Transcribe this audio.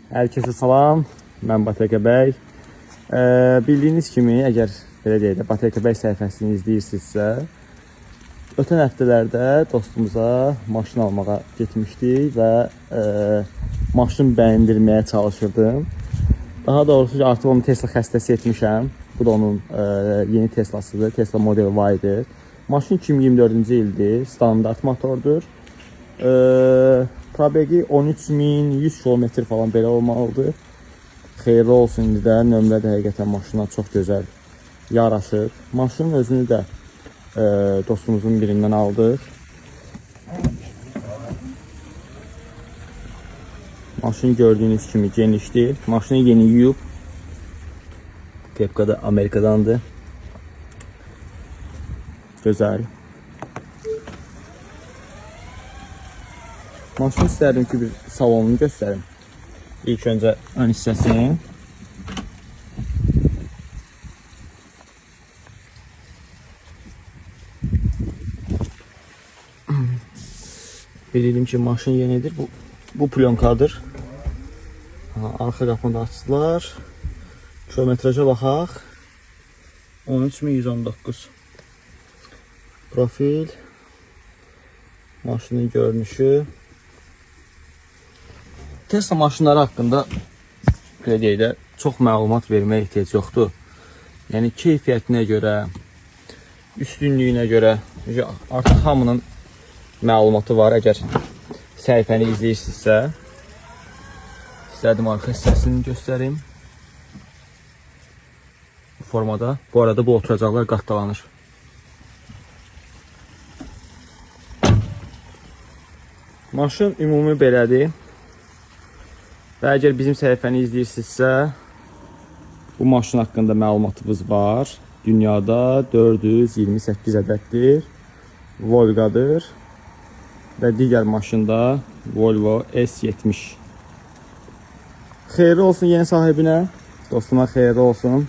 Herkese salam, mən Bataka bəy. Bildiyiniz kimi, əgər belə deyək də, Bataka bəy səhifəsini izləyirsinizsə, ötən həftələrdə dostumuza maşın almağa getmişdik və maşın bəyəndirməyə çalışırdım. Daha doğrusu artıq onu Tesla xəstəsi etmişəm. Bu da onun yeni Teslasıdır, Tesla Model Y'dir. Maşın 2024-cü ildir, standart motordur. Probegi 13.100 km falan belə olmalıdır. Xeyirli olsun indi də, nömrə də həqiqətən maşına çox gözəl yaraşır. Maşının özünü də dostumuzun birindən aldıq. Maşın gördüyünüz kimi genişdir. Maşını yeni yuyub. Kepka da Amerikadandır. Gözəl. Maşını istərdim ki, bir salonunu göstərim. İlk öncə ön hissəsini. Bildim ki, maşın yenidir. Bu plyonkadır. Arxa qapını da açdılar. Kilometraja baxaq. 13.119. Profil. Maşının görünüşü. Tesla maşınları haqqında deyək də çox məlumat verməyə ehtiyac yoxdur. Yəni keyfiyyətinə görə, üstünlüyünə görə artıq hamının məlumatı var. Əgər səhifəni izləyirsinizsə, istədim arxa hissəsini göstərim. Bu formada. Bu arada bu oturacaqlar qatdalanır. Maşın ümumi belədir. Və əgər bizim səhifəni izləyirsinizsə, bu maşın haqqında məlumatımız var. Dünyada 428 ədəddir. Volgadır. Və digər maşında Volvo S70. Xeyirli olsun yeni sahibinə. Dostuma xeyirli olsun.